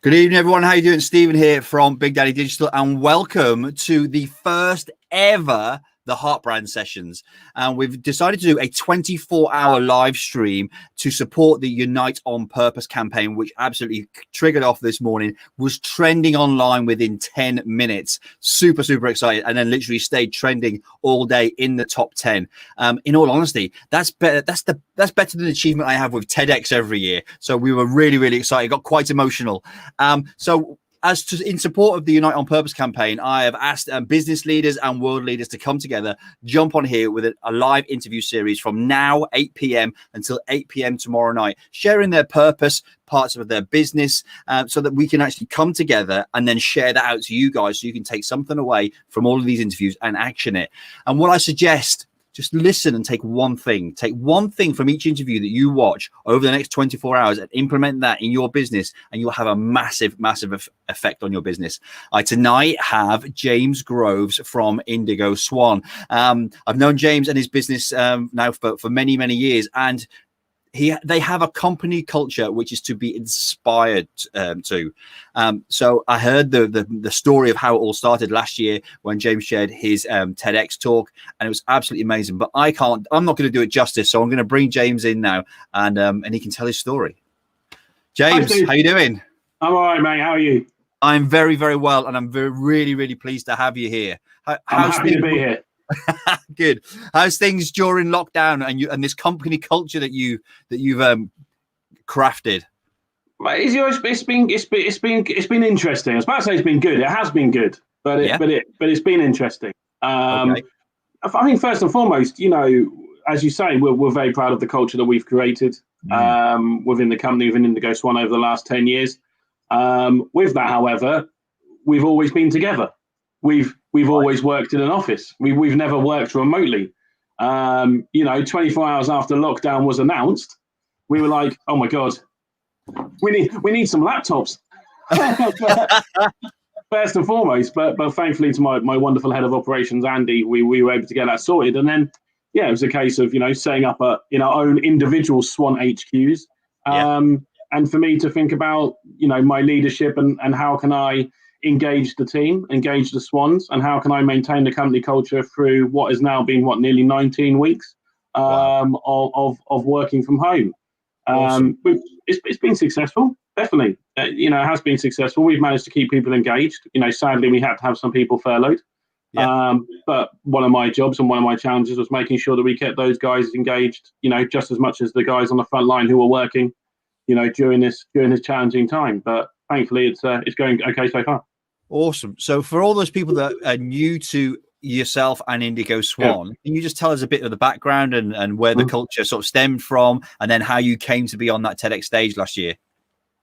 Good evening, everyone. How you doing? Stephen here from Big Daddy Digital, and welcome to the first ever The Heart Brand Sessions. And we've decided to do a 24-hour live stream to support the Unite on Purpose campaign, which absolutely triggered off this morning, was trending online within 10 minutes. Super, super excited. And then literally stayed trending all day in the top 10. In all honesty, that's better. That's better than the achievement I have with TEDx every year. So we were really, really excited. Got quite emotional. In support of the Unite on Purpose campaign, I have asked business leaders and world leaders to come together, jump on here with a live interview series from now 8 p.m. until 8 p.m. tomorrow night, sharing their purpose, parts of their business, so that we can actually come together and then share that out to you guys so you can take something away from all of these interviews and action it. And what I suggest, just listen and take one thing. Take one thing from each interview that you watch over the next 24 hours and implement that in your business, and you'll have a massive, massive effect on your business. I tonight have James Groves from Indigo Swan. I've known James and his business now for many, many years, and they have a company culture which is to be inspired to. So I heard the story of how it all started last year when James shared his TEDx talk, and it was absolutely amazing. But I'm not going to do it justice, so I'm going to bring James in now, and he can tell his story. James, how you doing? I'm all right, mate. How are you? I'm very, very well, and I'm really, really pleased to have you here. I'm happy to be here. Good. How's things during lockdown and this company culture that you've crafted? It's been interesting. I was about to say it's been good. It has been good, but it's been interesting. Okay. I think first and foremost, as you say, we're very proud of the culture that we've created within the company, within Indigo Swan over the last 10 years. With that, however, we've always been together. We've always worked in an office. We've never worked remotely. 24 hours after lockdown was announced, we were like, "Oh my God, we need some laptops." First and foremost, but thankfully to my wonderful head of operations, Andy, we were able to get that sorted. And then, it was a case of setting up our own individual Swan HQs, and for me to think about my leadership and how can I engage the team, engage the Swans, and how can I maintain the company culture through what has now been nearly 19 weeks of working from home. Awesome. It's been successful, definitely. It has been successful. We've managed to keep people engaged. Sadly, we had to have some people furloughed. But one of my jobs and one of my challenges was making sure that we kept those guys engaged, just as much as the guys on the front line who were working, during this challenging time. But thankfully, it's going okay so far. Awesome. So for all those people that are new to yourself and Indigo Swan, can you just tell us a bit of the background and where the culture sort of stemmed from, and then how you came to be on that TEDx stage last year?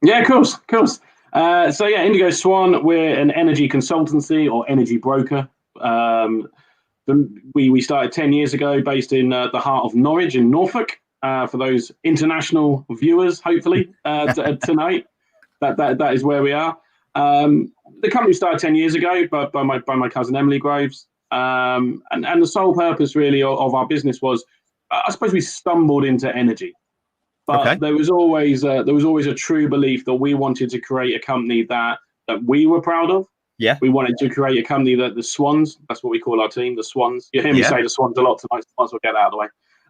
Yeah, of course. Indigo Swan, we're an energy consultancy or energy broker. We started 10 years ago, based in the heart of Norwich in Norfolk. For those international viewers, hopefully tonight, that is where we are. The company started 10 years ago by my cousin Emily Groves, and the sole purpose really of our business was, I suppose we stumbled into energy, but there was always a true belief that we wanted to create a company that we were proud of. Yeah, we wanted to create a company that the Swans, that's what we call our team, the Swans. You hear me say the Swans a lot tonight, so might as well get that out of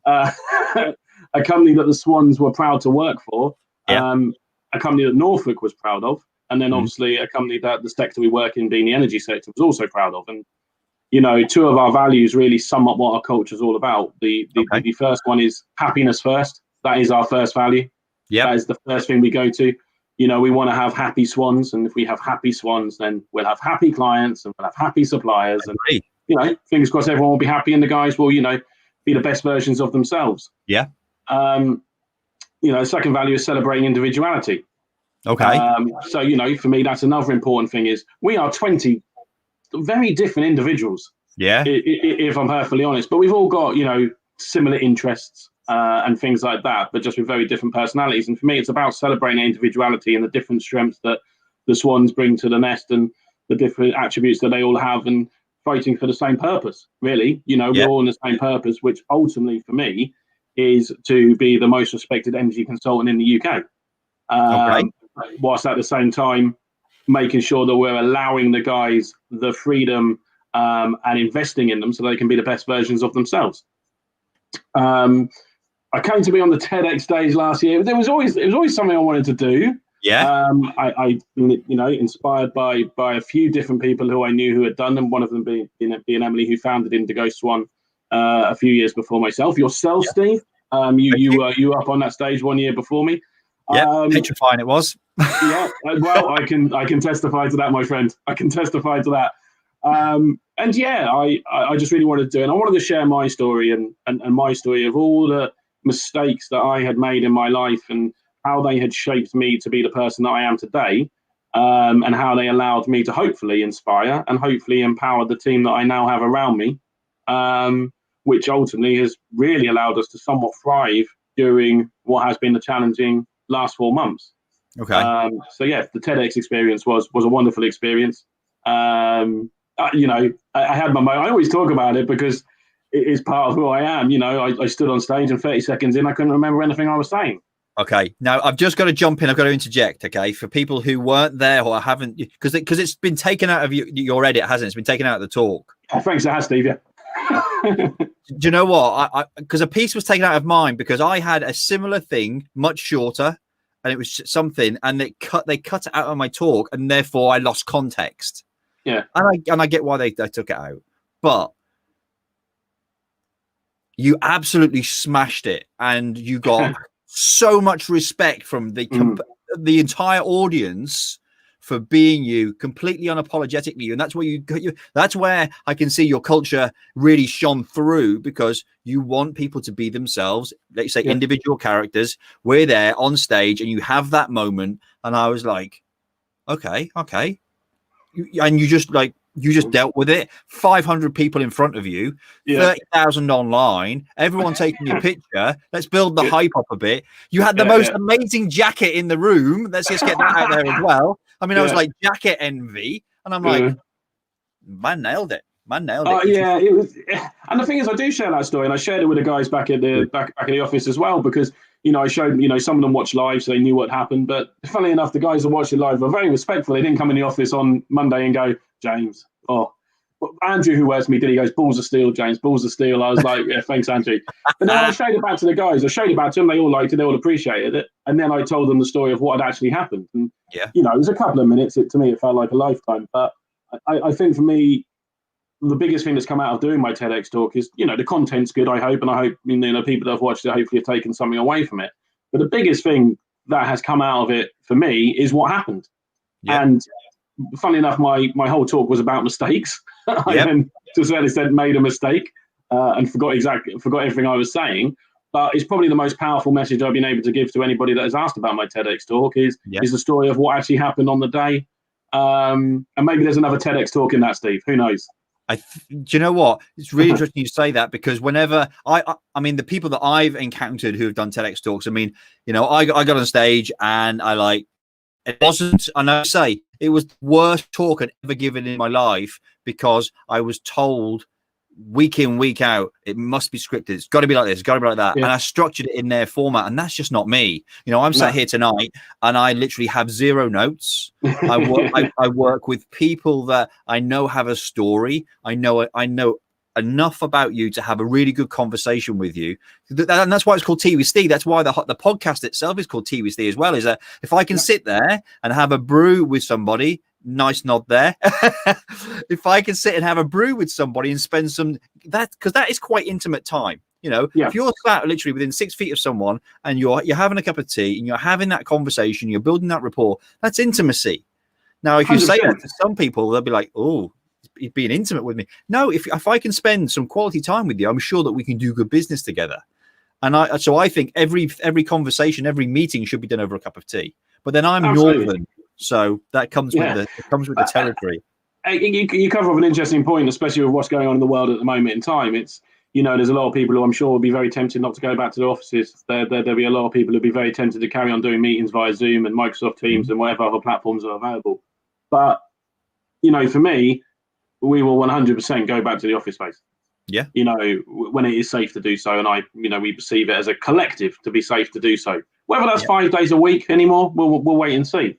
the way. A company that the Swans were proud to work for. A company that Norfolk was proud of. And then obviously a company that the sector we work in, being the energy sector, was also proud of. And, two of our values really sum up what our culture is all about. The first one is happiness first. That is our first value. That is the first thing we go to. We want to have happy Swans. And if we have happy Swans, then we'll have happy clients and we'll have happy suppliers. And, fingers crossed everyone will be happy and the guys will, be the best versions of themselves. Yeah. The second value is celebrating individuality. Okay. For me, that's another important thing is we are 20 very different individuals. Yeah. If I'm perfectly honest, but we've all got, similar interests and things like that, but just with very different personalities. And for me, it's about celebrating individuality and the different strengths that the Swans bring to the nest and the different attributes that they all have, and fighting for the same purpose, really. We're all in the same purpose, which ultimately for me is to be the most respected energy consultant in the UK. whilst at the same time making sure that we're allowing the guys the freedom and investing in them so they can be the best versions of themselves. I came to be on the TEDx stage last year. It was always something I wanted to do. Yeah. I inspired by a few different people who I knew who had done them. One of them being Emily, who founded Indigo Swan a few years before myself. Yourself, yeah. Steve. You were up on that stage 1 year before me. Yeah, petrifying it was. Yeah, well, I can testify to that, my friend. I can testify to that. And yeah, I just really wanted to do it. And I wanted to share my story and my story of all the mistakes that I had made in my life and how they had shaped me to be the person that I am today, and how they allowed me to hopefully inspire and hopefully empower the team that I now have around me, which ultimately has really allowed us to somewhat thrive during what has been a challenging last 4 months. Okay. So yeah, the TEDx experience was a wonderful experience. I had my moment. I always talk about it because it is part of who I am. I stood on stage and 30 seconds in, I couldn't remember anything I was saying. Okay. Now I've just got to jump in. I've got to interject. Okay. For people who weren't there or haven't, because it's been taken out of your edit, hasn't it? It's been taken out of the talk. Yeah, thanks, it has, Steve. Yeah. Do you know what? Because a piece was taken out of mine because I had a similar thing, much shorter, and it was something, and they cut it out of my talk, and therefore I lost context. Yeah. And I get why they took it out, but you absolutely smashed it, and you got so much respect from the entire audience for being you completely unapologetically. And that's where that's where I can see your culture really shone through, because you want people to be themselves. Let's say individual characters. We're there on stage and you have that moment. And I was like, okay. And you just dealt with it. 500 people in front of you, 30,000 online, everyone taking your picture. Let's build the hype up a bit. You had the most amazing jacket in the room. Let's just get that out there as well. I mean, I was like jacket envy, and I'm like, man nailed it. Yeah, it was. And the thing is, I do share that story, and I shared it with the guys back at the office as well, because I showed some of them watched live, so they knew what happened. But funnily enough, the guys that watched it live were very respectful. They didn't come in the office on Monday and go, James, Andrew, who wears me, did. He goes, balls of steel, James, balls of steel. I was like, yeah, thanks, Andrew. But then when I showed it back to the guys, I showed it back to them. They all liked it. They all appreciated it. And then I told them the story of what had actually happened. And, it was a couple of minutes. To me, it felt like a lifetime. But I think for me, the biggest thing that's come out of doing my TEDx talk is, the content's good, I hope. And I hope, people that have watched it hopefully have taken something away from it. But the biggest thing that has come out of it for me is what happened. Yeah. And funnily enough, my whole talk was about mistakes. I then, to a certain extent, made a mistake and forgot everything I was saying. But it's probably the most powerful message I've been able to give to anybody that has asked about my TEDx talk is the story of what actually happened on the day. And maybe there's another TEDx talk in that, Steve. Who knows? Do you know what? It's really interesting you say that, because whenever I mean, the people that I've encountered who have done TEDx talks, I mean, I got on stage and it wasn't, and I say it was the worst talk I'd ever given in my life, because I was told week in, week out, it must be scripted. It's got to be like this. It's got to be like that. Yeah. And I structured it in their format, and that's just not me. I'm sat here tonight, and I literally have zero notes. I work with people that I know have a story. I know enough about you to have a really good conversation with you, and that's why it's called Tea with Steve. That's why the podcast itself is called Tea with Steve as well. Is that if I can sit there and have a brew with somebody. Nice nod there. If I can sit and have a brew with somebody and spend because that is quite intimate time. If you're sat literally within 6 feet of someone and you're having a cup of tea and you're having that conversation, you're building that rapport, that's intimacy. Now, if you 100%. Say that to some people, they'll be like, oh, he's being intimate with me. No, if I can spend some quality time with you, I'm sure that we can do good business together. And I think every conversation, every meeting should be done over a cup of tea. But then I'm Northern. So that comes with the territory. You cover off an interesting point, especially with what's going on in the world at the moment in time. It's there's a lot of people who I'm sure will be very tempted not to go back to the offices. There'll be a lot of people who'll be very tempted to carry on doing meetings via Zoom and Microsoft Teams and whatever other platforms are available. But for me, we will 100% go back to the office space. Yeah. When it is safe to do so, and we perceive it as a collective to be safe to do so. Whether that's 5 days a week anymore, we'll wait and see.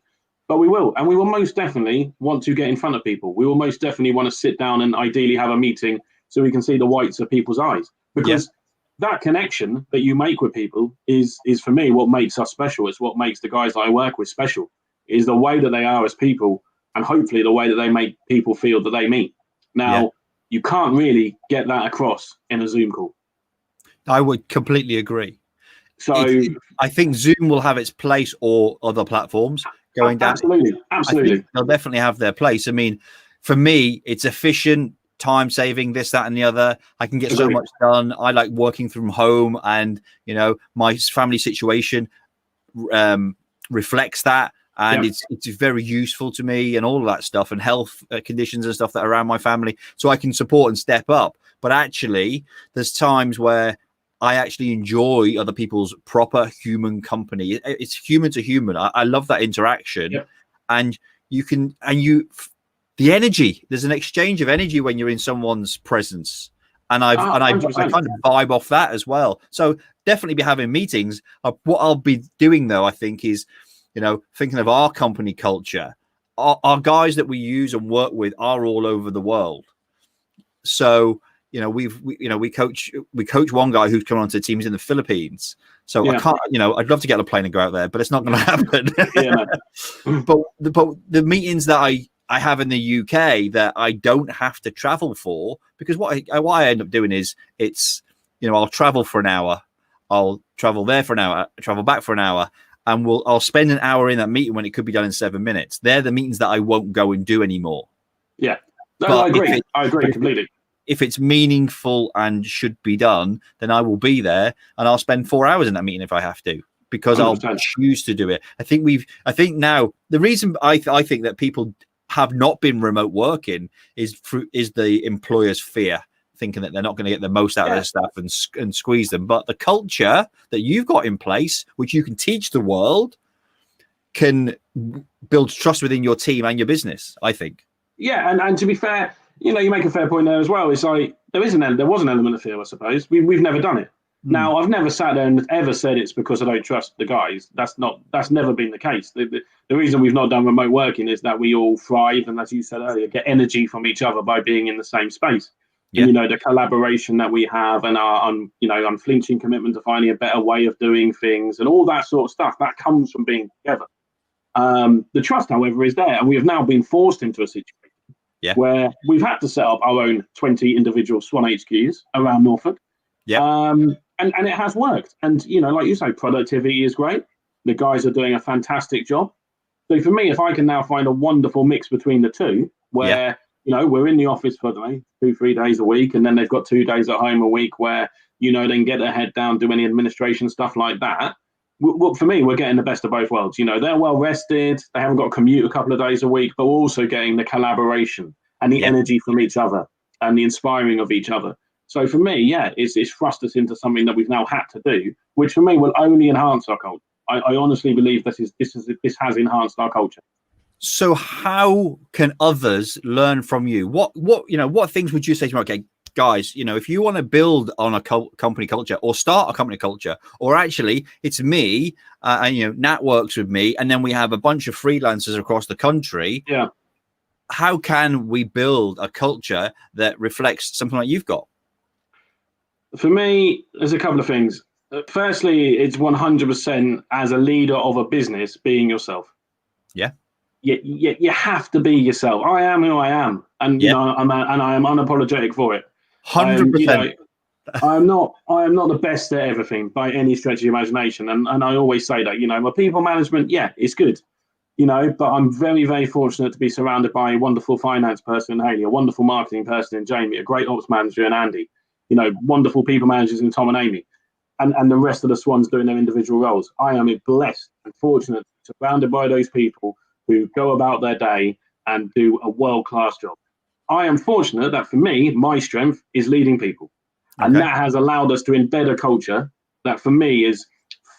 But we will. And we will most definitely want to get in front of people. We will most definitely want to sit down and ideally have a meeting so we can see the whites of people's eyes. Because that connection that you make with people is for me what makes us special. It's what makes the guys that I work with special, is the way that they are as people, and hopefully the way that they make people feel that they meet. Now, you can't really get that across in a Zoom call. I would completely agree. So I think Zoom will have its place, or other platforms going down. Absolutely. I think they'll definitely have their place. I mean, for me, it's efficient, time saving, this, that, and the other. I can get so much done. I like working from home, and my family situation reflects that. And it's very useful to me, and all of that stuff, and health conditions and stuff that are around my family, so I can support and step up. But actually, there's times where I actually enjoy other people's proper human company. It's human to human. I love that interaction, and the energy. There's an exchange of energy when you're in someone's presence, and I kind of vibe off that as well. So definitely be having meetings. What I'll be doing though, I think, is thinking of our company culture. Our guys that we use and work with are all over the world. So, we coach one guy who's coming onto teams in the Philippines. So I can't, I'd love to get on a plane and go out there, but it's not going to happen. But the meetings that I have in the UK that I don't have to travel for, because what I end up doing is I'll travel for an hour, I'll travel there for an hour, travel back for an hour, and I'll spend an hour in that meeting when it could be done in 7 minutes. They're the meetings that I won't go and do anymore. Yeah, no, I agree. I agree completely. If it's meaningful and should be done, then I will be there, and I'll spend 4 hours in that meeting if I have to, because 100%. I'll choose to do it. I think now the reason I think that people have not been remote working is the employer's fear, thinking that they're not going to get the most out of their staff and squeeze them. But the culture that you've got in place, which you can teach the world, can build trust within your team and your business, I think. Yeah, and to be fair, you make a fair point there as well. It's like there was an element of fear, I suppose. We've never done it. Now, I've never sat there and ever said it's because I don't trust the guys. That's never been the case. The reason we've not done remote working is that we all thrive, and as you said earlier, get energy from each other by being in the same space. Yeah. And, the collaboration that we have, and our unflinching commitment to finding a better way of doing things, and all that sort of stuff, that comes from being together. The trust, however, is there, and we have now been forced into a situation where we've had to set up our own 20 individual Swan HQs around Norfolk. Yeah. And it has worked. And, like you say, productivity is great. The guys are doing a fantastic job. So for me, if I can now find a wonderful mix between the two, where we're in the office for 2-3 days a week, and then they've got 2 days at home a week where, they can get their head down, do any administration stuff like that. Well, for me, we're getting the best of both worlds. They're well rested. They haven't got to commute a couple of days a week, but we're also getting the collaboration and the energy from each other and the inspiring of each other. So for me, it's thrust us into something that we've now had to do, which for me will only enhance our culture. I honestly believe this has enhanced our culture. So how can others learn from you? What things would you say to me? Okay, guys, if you want to build on a company culture, or start a company culture, or actually it's me, and Nat works with me, and then we have a bunch of freelancers across the country. Yeah. How can we build a culture that reflects something like you've got? For me, there's a couple of things. Firstly, it's 100% as a leader of a business, being yourself. Yeah. You have to be yourself. I am who I am, and I am unapologetic for it. 100%. I am not the best at everything by any stretch of the imagination, and I always say that. My people management, it's good. But I'm very, very fortunate to be surrounded by a wonderful finance person in Haley, a wonderful marketing person in Jamie, a great ops manager in Andy. Wonderful people managers in Tom and Amy, and the rest of the Swans doing their individual roles. I am blessed and fortunate, surrounded by those people who go about their day and do a world-class job. I am fortunate that for me, my strength is leading people. Okay. And that has allowed us to embed a culture that for me is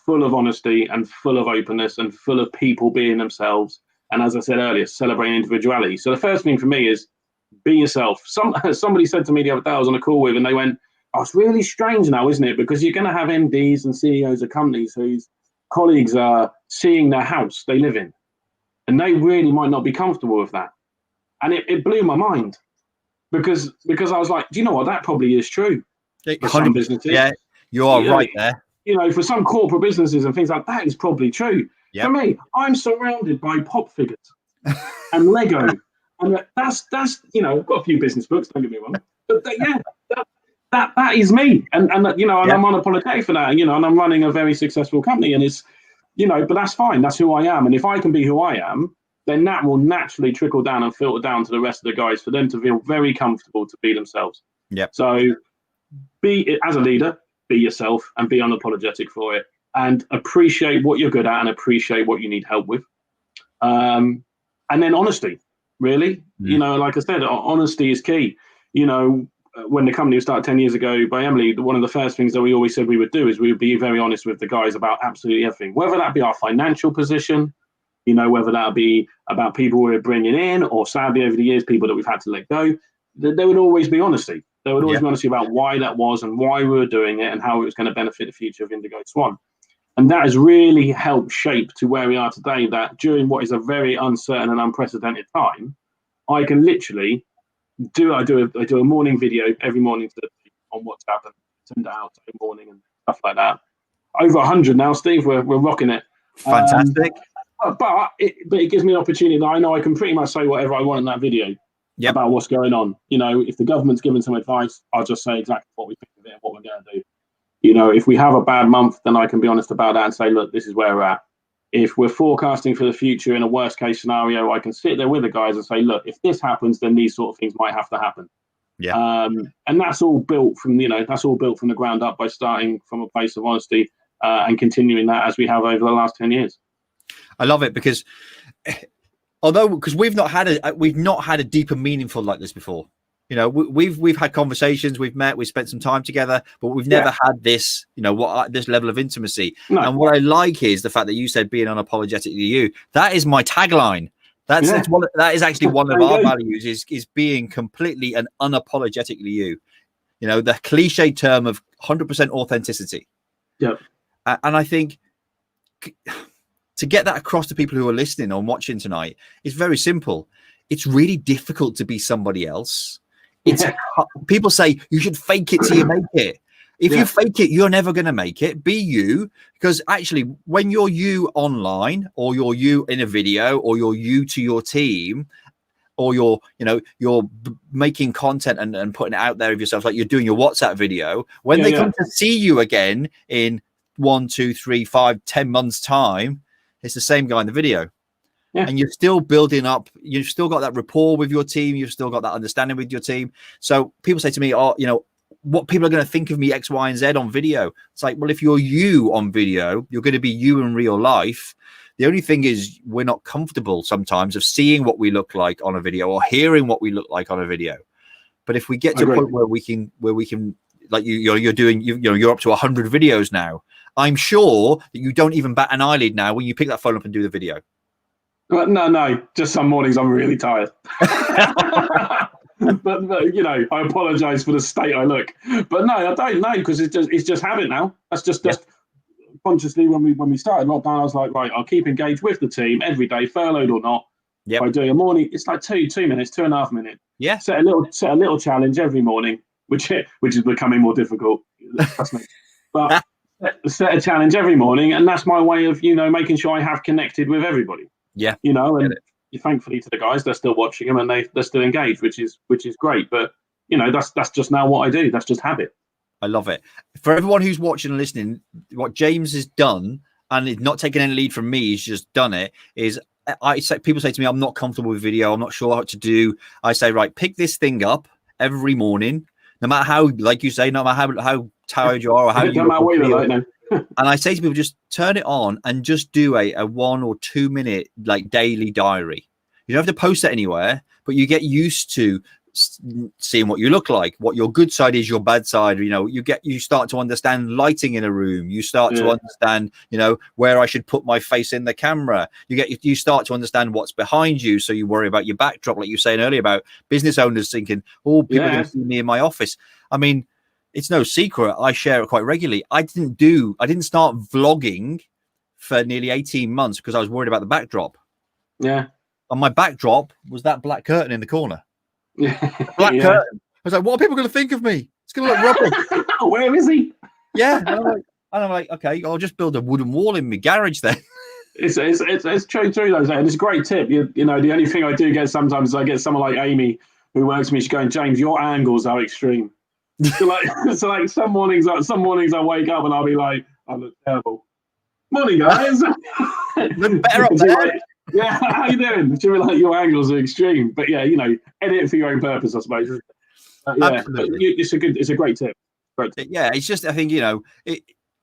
full of honesty and full of openness and full of people being themselves. And as I said earlier, celebrating individuality. So the first thing for me is be yourself. Somebody said to me the other day, I was on a call with, and they went, "Oh, it's really strange now, isn't it? Because you're going to have MDs and CEOs of companies whose colleagues are seeing their house they live in, and they really might not be comfortable with that. And it blew my mind because I was like, do you know what? That probably is true for some businesses. Yeah, you are right there. You know, for some corporate businesses and things like that is probably true. Yep. For me, I'm surrounded by pop figures and Lego. And that's you know, I've got a few business books, don't get me wrong. But that is me. And you know, and I'm unapologetic for that, you know, and I'm running a very successful company, and it's, you know, but that's fine. That's who I am. And if I can be who I am, then that will naturally trickle down and filter down to the rest of the guys for them to feel very comfortable to be themselves. Yeah. So as a leader, be yourself and be unapologetic for it, and appreciate what you're good at and appreciate what you need help with. And then honesty, really, you know, like I said, honesty is key. You know, when the company was started 10 years ago by Emily, one of the first things that we always said we would do is we would be very honest with the guys about absolutely everything, whether that be our financial position, you know, whether that be about people we're bringing in, or sadly over the years, people that we've had to let go. There would always be honesty. There would always be honesty about why that was and why we were doing it and how it was going to benefit the future of Indigo Swan. And that has really helped shape to where we are today, that during what is a very uncertain and unprecedented time, I can literally I do a morning video every morning on WhatsApp and send it out every morning and stuff like that. Over 100 now, Steve. We're rocking it. Fantastic. But it gives me an opportunity that I know I can pretty much say whatever I want in that video about what's going on. You know, if the government's giving some advice, I'll just say exactly what we think of it and what we're going to do. You know, if we have a bad month, then I can be honest about that and say, look, this is where we're at. If we're forecasting for the future in a worst case scenario, I can sit there with the guys and say, look, if this happens, then these sort of things might have to happen. Yeah. And that's all built from the ground up by starting from a place of honesty and continuing that as we have over the last 10 years. I love it because we've not had a deeper meaningful like this before. You know, we've had conversations, we've met, we've spent some time together, but we've never had this, you know, this level of intimacy. No. And what I like is the fact that you said being unapologetically you. That is my tagline. That is actually one of our values is being completely and unapologetically you. You know, the cliche term of 100% authenticity. Yeah. And I think to get that across to people who are listening or watching tonight is very simple. It's really difficult to be somebody else. People say you should fake it till you make it. If you fake it, you're never going to make it. Be you, because actually when you're you online, or you're you in a video, or you're you to your team, or you're making content and putting it out there of yourself, like you're doing your WhatsApp video, when they come to see you again in 1, 2, 3, 5, 10 months time, it's the same guy in the video. Yeah. And you're still building up, you've still got that rapport with your team, you've still got that understanding with your team. So people say to me, oh, you know, what people are going to think of me X, Y, and Z on video. It's like, well, if you're you on video, you're going to be you in real life. The only thing is we're not comfortable sometimes of seeing what we look like on a video or hearing what we look like on a video. But if we get to a point where we can, like you're doing, you're up to 100 videos now. I'm sure that you don't even bat an eyelid now when you pick that phone up and do the video. No, just some mornings I'm really tired. but you know, I apologize for the state I look. But no, I don't know, because it's just habit now. That's just consciously when we started lockdown, I was like, right, I'll keep engaged with the team every day, furloughed or not. Yeah. By doing a morning, it's like 2 minutes, 2.5 minutes. Yeah. Set a little challenge every morning, which is becoming more difficult. But set a challenge every morning, and that's my way of, you know, making sure I have connected with everybody. Yeah, you know, and thankfully to the guys, they're still watching them and they're still engaged, which is great. But you know, that's just now what I do. That's just habit. I love it. For everyone who's watching and listening, what James has done, and it's not taking any lead from me, he's just done it. People say to me, I'm not comfortable with video, I'm not sure what to do. I say, right, pick this thing up every morning, no matter how, like you say, no matter how tired you are or how you feel. And I say to people, just turn it on and just do a 1 or 2 minute like daily diary. You don't have to post it anywhere, but you get used to seeing what you look like, what your good side is, your bad side. You know, you start to understand lighting in a room. You start to understand, you know, where I should put my face in the camera. You start to understand what's behind you. So you worry about your backdrop, like you were saying earlier about business owners thinking, oh, people are going to see me in my office. I mean, it's no secret. I share it quite regularly. I didn't start vlogging for nearly 18 months because I was worried about the backdrop. Yeah. And my backdrop was that black curtain in the corner. Yeah. Black curtain. I was like, what are people going to think of me? It's going to look rubbish. Where is he? Yeah. And I'm like, okay, I'll just build a wooden wall in my garage then. It's true though, and it's a great tip. You know, the only thing I do get sometimes is I get someone like Amy who works with me. She's going, James, your angles are extreme. So like some mornings I wake up and I'll be like, I look terrible. Morning, guys. Look better up there. Like, yeah, how you doing? She'll be like, your angles are extreme. But yeah, you know, edit it for your own purpose, I suppose. Yeah, but it's a great tip. Great tip. Yeah, it's just, I think, you know,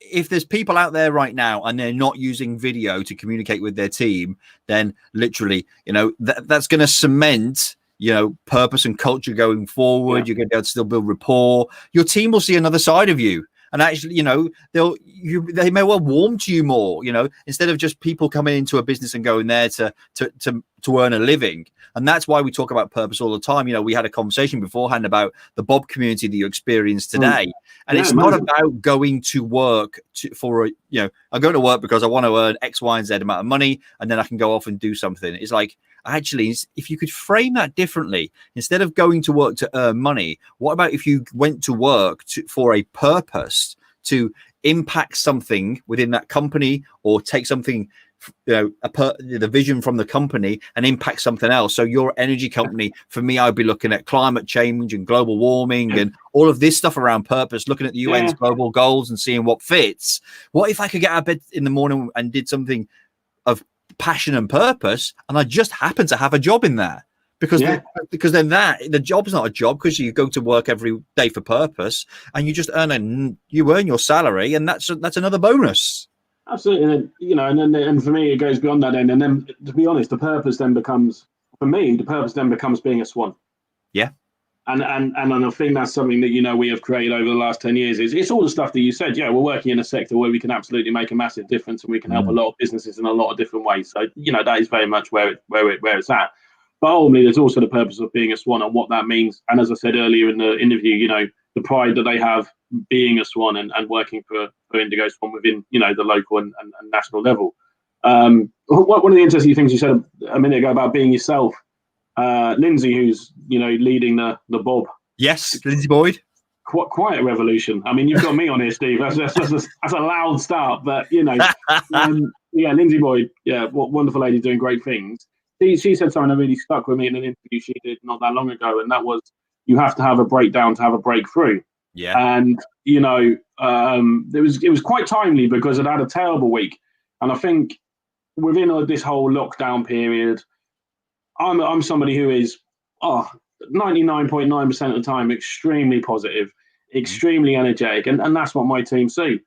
if there's people out there right now and they're not using video to communicate with their team, then literally, you know, that's going to cement, you know, purpose and culture going forward. Yeah. You're going to be able to still build rapport. Your team will see another side of you. And actually, you know, they may well warm to you more, you know, instead of just people coming into a business and going there to earn a living. And that's why we talk about purpose all the time. You know, we had a conversation beforehand about the Bob community that you experience today. And it's not about going to work I'm going to work because I want to earn X, Y, and Z amount of money, and then I can go off and do something. It's like, actually, if you could frame that differently, instead of going to work to earn money, what about if you went to work for a purpose, to impact something within that company, or take something, you know, the vision from the company and impact something else? So your energy company, for me, I'd be looking at climate change and global warming and all of this stuff around purpose, looking at the UN's global goals and seeing what fits. What if I could get out of bed in the morning and did something of passion and purpose, and I just happen to have a job in there? Because then the job's not a job, because you go to work every day for purpose, and you just earn your salary, and that's another bonus. Absolutely. And, you know, and for me, it goes beyond that end. And then, to be honest, the purpose then becomes being a swan. Yeah. And I think that's something that, you know, we have created over the last 10 years. It's all the stuff that you said. Yeah, we're working in a sector where we can absolutely make a massive difference, and we can help a lot of businesses in a lot of different ways. So, you know, that is very much where it's at. But ultimately, there's also the purpose of being a swan and what that means. And as I said earlier in the interview, you know, the pride that they have being a swan and working for Indigo Swan within, you know, the local and national level. One of the interesting things you said a minute ago about being yourself, Lindsay, who's, you know, leading the Bob. Yes, Lindsay Boyd. Quite a revolution. I mean, you've got me on here, Steve. That's a loud start, but, you know, yeah, Lindsay Boyd, yeah, what wonderful lady doing great things. She said something that really stuck with me in an interview she did not that long ago, and that was, you have to have a breakdown to have a breakthrough. Yeah. And, you know, it was quite timely because I'd had a terrible week. And I think within this whole lockdown period, I'm somebody who is 99.9% of the time extremely positive, extremely energetic, and that's what my team see.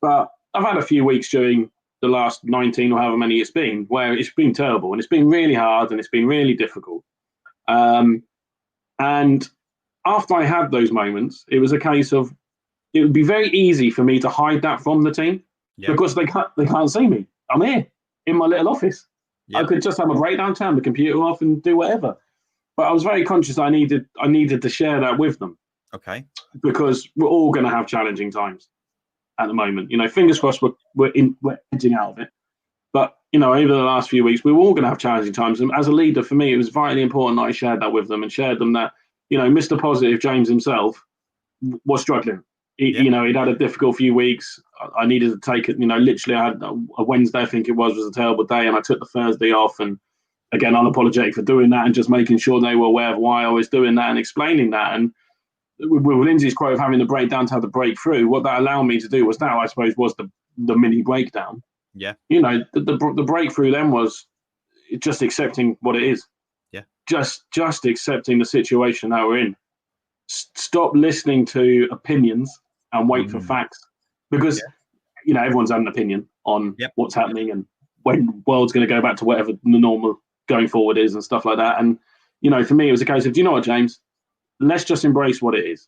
But I've had a few weeks during the last 19 or however many it's been where it's been terrible, and it's been really hard, and it's been really difficult. And after I had those moments, it was a case of, it would be very easy for me to hide that from the team because they can't see me. I'm here in my little office. I could just have a breakdown, turn the computer off, and do whatever. But I was very conscious I needed to share that with them. Okay. Because we're all going to have challenging times at the moment. You know, fingers crossed we're edging out of it. But, you know, over the last few weeks, we were all going to have challenging times. And as a leader, for me, it was vitally important that I shared that with them, and shared them that, you know, Mr. Positive, James himself, was struggling. You know, he'd had a difficult few weeks. I needed to take it, you know, literally I had a Wednesday, I think it was a terrible day, and I took the Thursday off. And again, unapologetic for doing that, and just making sure they were aware of why I was doing that and explaining that. And with Lindsay's quote of having the breakdown to have the breakthrough, what that allowed me to do was that, I suppose, was the mini breakdown. Yeah. You know, the breakthrough then was just accepting what it is. Yeah. Just accepting the situation that we're in. Stop listening to opinions and wait for facts, because you know, everyone's had an opinion on what's happening and when the world's going to go back to whatever the normal going forward is and stuff like that. And you know, for me, it was a case of, do you know what, James? Let's just embrace what it is.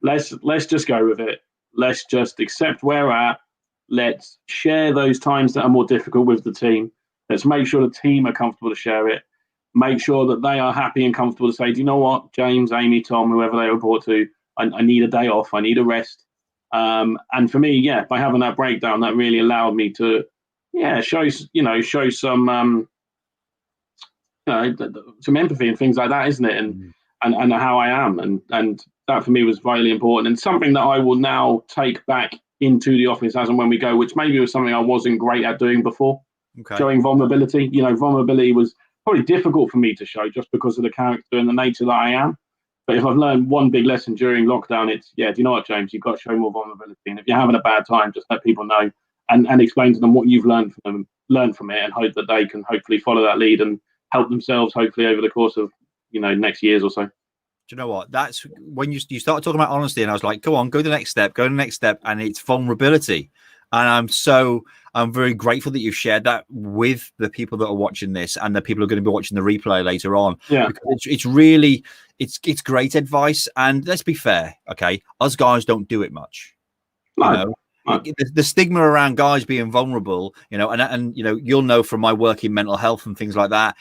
Let's just go with it. Let's just accept where we're at. Let's share those times that are more difficult with the team. Let's make sure the team are comfortable to share it. Make sure that they are happy and comfortable to say, do you know what, James, Amy, Tom, whoever they report to, I need a day off. I need a rest. And for me, by having that breakdown, that really allowed me to yeah, show some empathy and things like that, isn't it? And how I am, and that for me was vitally important, and something that I will now take back into the office as and when we go, which maybe was something I wasn't great at doing before. Okay. Showing vulnerability. Vulnerability was probably difficult for me to show just because of the character and the nature that I am. But if I've learned one big lesson during lockdown, it's, do you know what, James? You've got to show more vulnerability. And if you're having a bad time, just let people know and explain to them what you've learned from it, and hope that they can hopefully follow that lead and help themselves, hopefully, over the course of, next years or so. Do you know what? That's when you started talking about honesty, and I was like, go on, go to the next step, and it's vulnerability. And I'm very grateful that you've shared that with the people that are watching this and the people who are going to be watching the replay later on. Yeah. Because it's really, it's great advice. And let's be fair, okay? Us guys don't do it much. No. The stigma around guys being vulnerable, and you'll know from my work in mental health and things like that.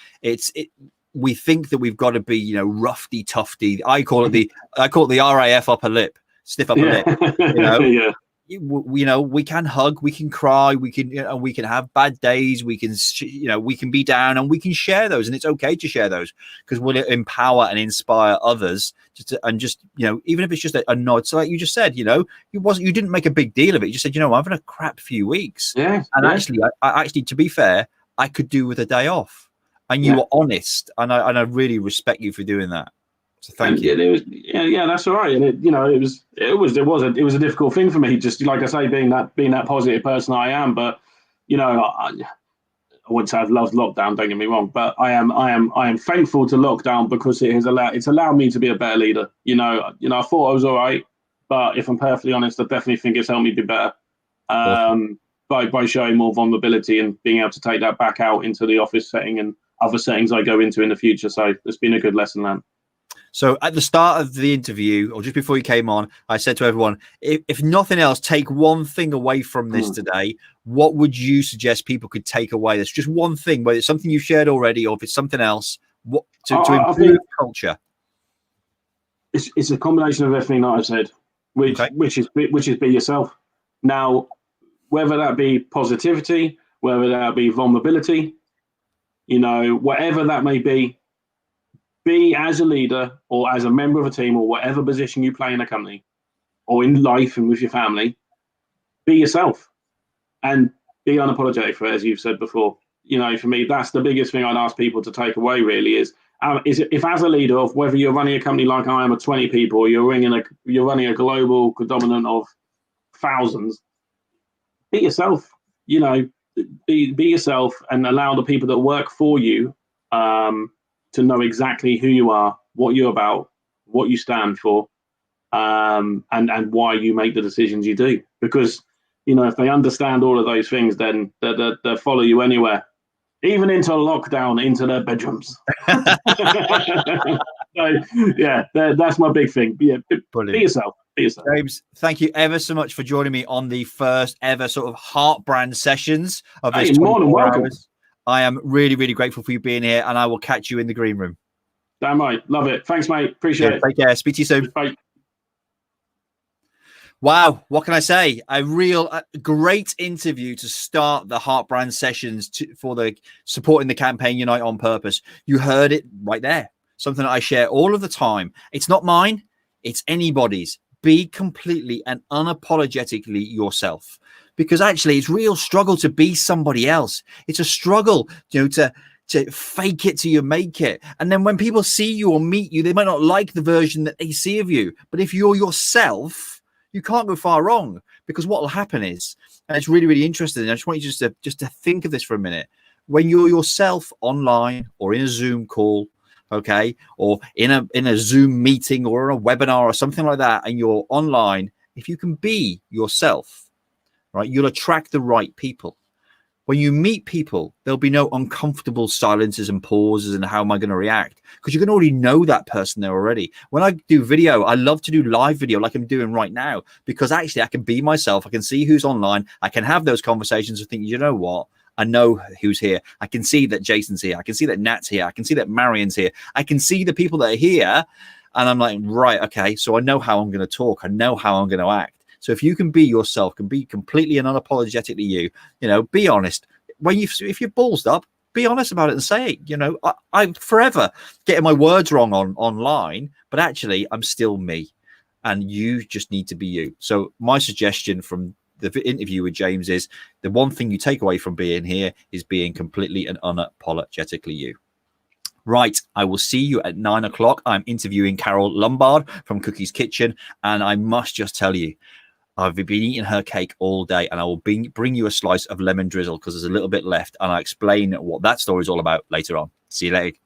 We think that we've got to be, roughy tufty. I call it the RAF upper lip, stiff upper lip. Yeah. We can hug, we can cry, we can have bad days, we can be down, and we can share those, and it's okay to share those because we'll empower and inspire others. Even if it's just a nod. So like you just said, you didn't make a big deal of it. You just said, I'm having a crap few weeks. Yeah. And actually, to be fair, I could do with a day off. And you were honest, and I really respect you for doing that. So thank you. That's all right. And it was a difficult thing for me. Just like I say, being that positive person I am. But I wouldn't say I've loved lockdown. Don't get me wrong. But I am thankful to lockdown because it's allowed me to be a better leader. I thought I was all right, but if I'm perfectly honest, I definitely think it's helped me be better. By showing more vulnerability and being able to take that back out into the office setting and other settings I go into in the future. So it's been a good lesson learned. So at the start of the interview, or just before you came on, I said to everyone, if nothing else, take one thing away from this today. What would you suggest people could take away? That's just one thing, whether it's something you've shared already or if it's something else, to improve culture. It's a combination of everything that I've said, which is be yourself. Now, whether that be positivity, whether that be vulnerability, whatever that may be as a leader or as a member of a team or whatever position you play in a company or in life and with your family, be yourself and be unapologetic for it, as you've said before. For me, that's the biggest thing I'd ask people to take away really is if as a leader of whether you're running a company like I am of 20 people or you're running a global predominant of thousands, be yourself, be yourself and allow the people that work for you to know exactly who you are, what you're about, what you stand for, and why you make the decisions you do. Because, if they understand all of those things, then they'll follow you anywhere, even into lockdown, into their bedrooms. So, that's my big thing. Be yourself. James, thank you ever so much for joining me on the first ever sort of Heart Brand sessions of this. More than welcome. Hours. I am really, really grateful for you being here, and I will catch you in the green room. Damn right. Love it. Thanks, mate. Appreciate it. Take care. Speak to you soon. Bye. Wow. What can I say? A great interview to start the Heart Brand sessions for the supporting the campaign Unite on Purpose. You heard it right there. Something that I share all of the time. It's not mine. It's anybody's. Be completely and unapologetically yourself. Because actually, it's real struggle to be somebody else. It's a struggle, to fake it till you make it. And then when people see you or meet you, they might not like the version that they see of you. But if you're yourself, you can't go far wrong. Because what will happen is, and it's really, really interesting. I just want you just to think of this for a minute. When you're yourself online or in a Zoom call, okay, or in a Zoom meeting or a webinar or something like that, and you're online, if you can be yourself, right, you'll attract the right people. When you meet people, there'll be no uncomfortable silences and pauses and how am I going to react? Because you can already know that person there already. When I do video, I love to do live video like I'm doing right now, because actually I can be myself. I can see who's online. I can have those conversations and think, you know what? I know who's here. I can see that Jason's here. I can see that Nat's here. I can see that Marion's here. I can see the people that are here. And I'm like, right, okay, so I know how I'm going to talk. I know how I'm going to act. So if you can be yourself, can be completely and unapologetically you, be honest. if you're ballsed up, be honest about it and say it. You know, I'm forever getting my words wrong online, but actually I'm still me, and you just need to be you. So my suggestion from the interview with James is the one thing you take away from being here is being completely and unapologetically you. Right, I will see you at 9 o'clock. I'm interviewing Carol Lombard from Cookie's Kitchen, and I must just tell you, I've been eating her cake all day, and I will bring you a slice of lemon drizzle because there's a little bit left, and I'll explain what that story is all about later on. See you later.